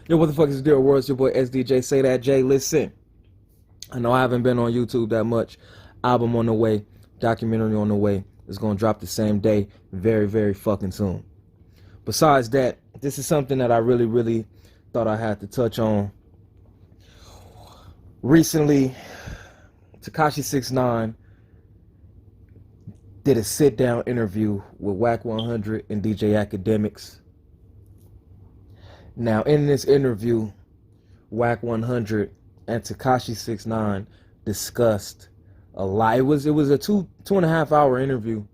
Yo, what the fuck is the deal, world? It's your boy SDJ. Say that, Jay. Listen, I know I haven't been on YouTube that much. Album on the way, documentary on the way. It's gonna drop the same day, very, very fucking soon. Besides that, this is something that I really thought I had to touch on. Recently, TEKASHI 6ix9ine did a sit-down interview with Wack 100 and DJ Academics. Now, in this interview, Wack 100 and TEKASHI 6ix9ine discussed a lot. It was a two and a half hour interview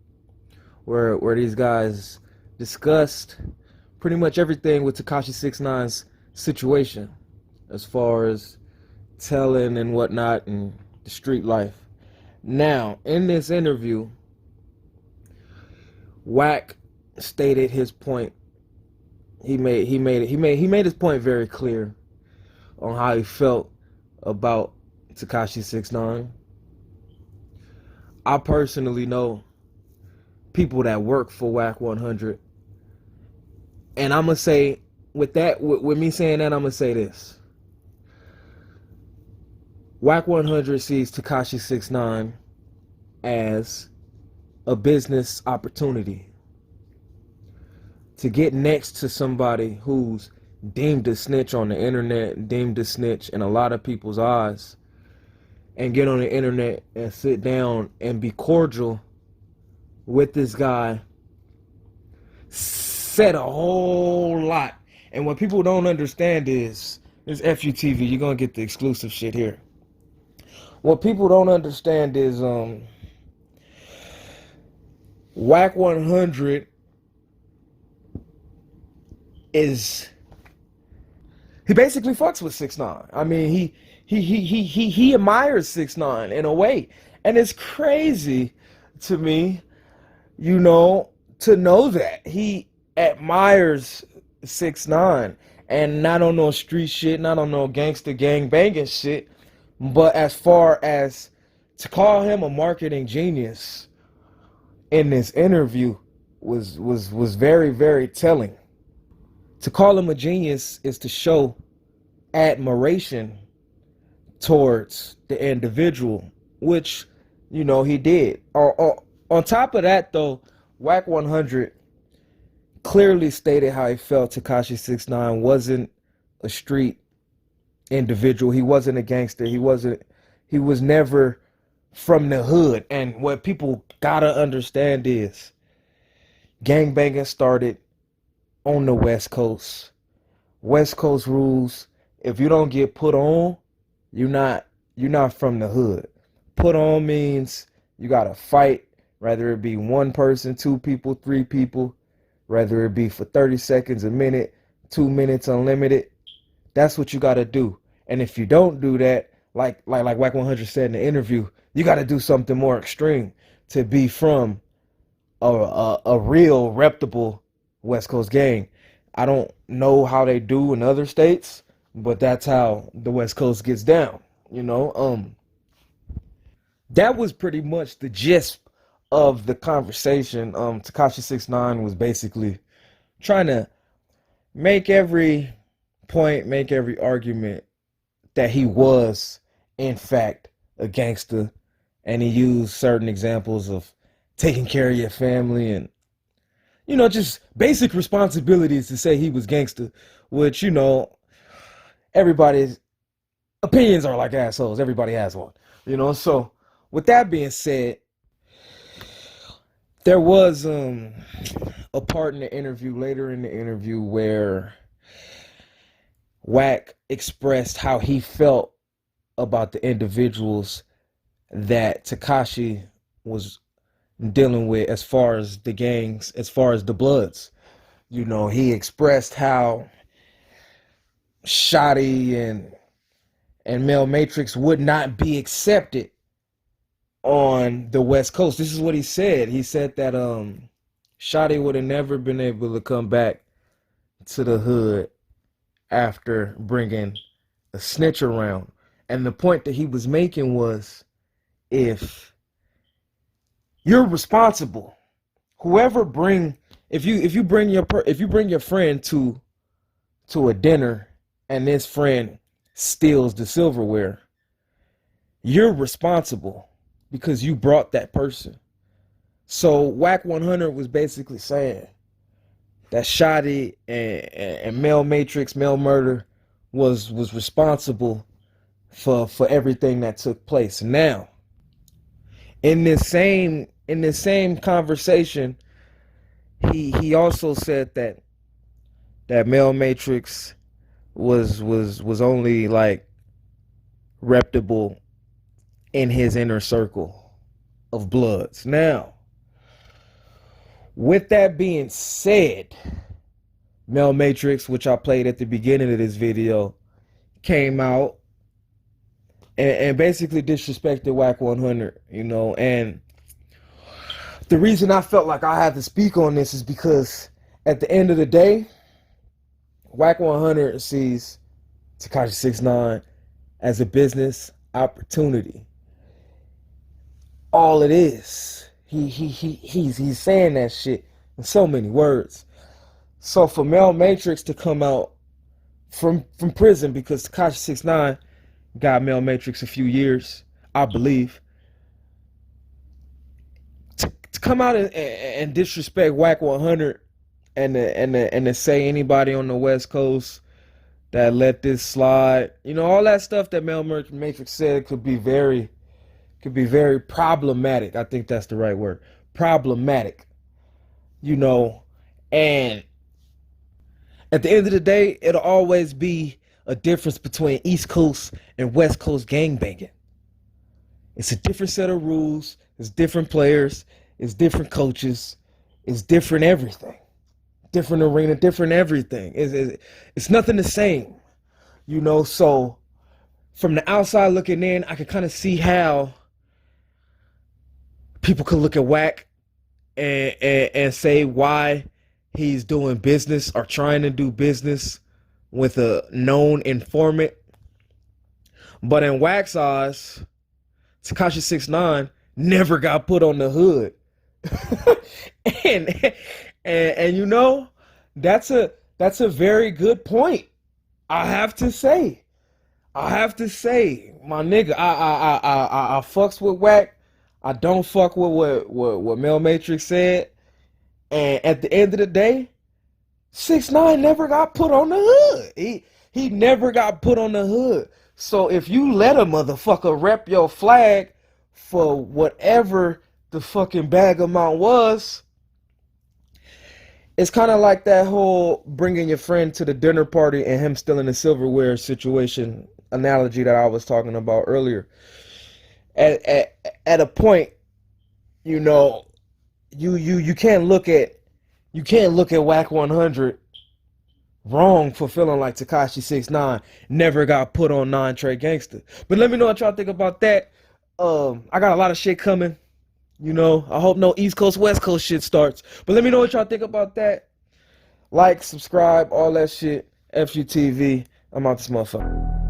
where these guys discussed pretty much everything with TEKASHI 6ix9ine's situation as far as telling and whatnot and the street life. Now, in this interview, Wack stated his point. He made his point very clear on how he felt about TEKASHI 6ix9ine. I personally know people that work for Wack 100, and I'm gonna say with me saying that, I'm gonna say this: Wack 100 sees TEKASHI 6ix9ine as a business opportunity to get next to somebody who's deemed a snitch on the internet, deemed a snitch in a lot of people's eyes, and get on the internet and sit down and be cordial with this guy said a whole lot. And what people don't understand is, this EFFYOUTV, you're gonna get the exclusive shit here. What people don't understand is Wack 100 he basically fucks with 6ix9ine. I mean, he admires 6ix9ine in a way, and it's crazy to me, you know, to know that he admires 6ix9ine, and not on no street shit, not on no gangster gang banging shit, but as far as to call him a marketing genius in this interview was very telling. To call him a genius is to show admiration towards the individual, which, you know, he did. On top of that, though, Wack 100 clearly stated how he felt TEKASHI 6ix9ine wasn't a street individual. He wasn't a gangster. He was never from the hood. And what people gotta understand is gangbanging started on the West Coast. West Coast rules: if you don't get put on, you're not from the hood. Put on means you gotta fight, whether it be one person, two people, three people, whether it be for 30 seconds, a minute, 2 minutes, unlimited. That's what you gotta do. And if you don't do that, like Wack 100 said in the interview, you gotta do something more extreme to be from a real reputable West Coast gang. I don't know how they do in other states, but that's how the West Coast gets down, you know. That was pretty much the gist of the conversation. TEKASHI 6ix9ine was basically trying to make every point, make every argument that he was in fact a gangster, and he used certain examples of taking care of your family and, you know, just basic responsibilities to say he was gangster, which, you know, everybody's opinions are like assholes. Everybody has one, you know. So with that being said, there was a part in the interview, later in the interview, where Wack expressed how he felt about the individuals that TEKASHI was dealing with, as far as the gangs, as far as the Bloods. You know, he expressed how Shotty and Mel Matrix would not be accepted on the West Coast. This is what he said. He said that Shotty would have never been able to come back to the hood after bringing a snitch around. And the point that he was making was, if you're responsible, if you bring your friend to a dinner and this friend steals the silverware, you're responsible because you brought that person. So Wack 100 was basically saying that Shotty and Mel Murda was responsible for everything that took place. Now, in this same conversation, he also said that Mel Matrix was only like reputable in his inner circle of bloods. Now, with that being said, Mel Matrix, which I played at the beginning of this video, came out and basically disrespected Wack 100, you know. And the reason I felt like I had to speak on this is because at the end of the day, Wack 100 sees TEKASHI 6ix9ine as a business opportunity. All it is. He's saying that shit in so many words. So for Mel Matrix to come out from prison, because TEKASHI 6ix9ine got Mel Matrix a few years, I believe, to come out and disrespect Wack 100 and to say anybody on the West Coast that let this slide, you know, all that stuff that Mel Matrix said could be very problematic. I think that's the right word. Problematic. You know, and at the end of the day, it'll always be a difference between East Coast and West Coast gangbanging. It's a different set of rules. It's different players. It's different coaches. It's different everything. Different arena, different everything. It's nothing the same. You know, so from the outside looking in, I can kind of see how people could look at Wack and say why he's doing business or trying to do business with a known informant. But in Wack's eyes, TEKASHI 6ix9ine never got put on the hood. and you know, that's a very good point. I have to say, my nigga, I fucks with Wack. I don't fuck with what Mel Matrix said. And at the end of the day, 6ix9ine never got put on the hood. He never got put on the hood. So if you let a motherfucker rep your flag for whatever the fucking bag amount was, it's kind of like that whole bringing your friend to the dinner party and him stealing the silverware situation analogy that I was talking about earlier. At a point, you know, you can't look at Wack 100 wrong for feeling like TEKASHI 6ix9ine never got put on 9 Trey Gangsta. But let me know what y'all think about that. I got a lot of shit coming. You know, I hope no East Coast, West Coast shit starts. But let me know what y'all think about that. Like, subscribe, all that shit. EFFYOUTV. I'm out this motherfucker.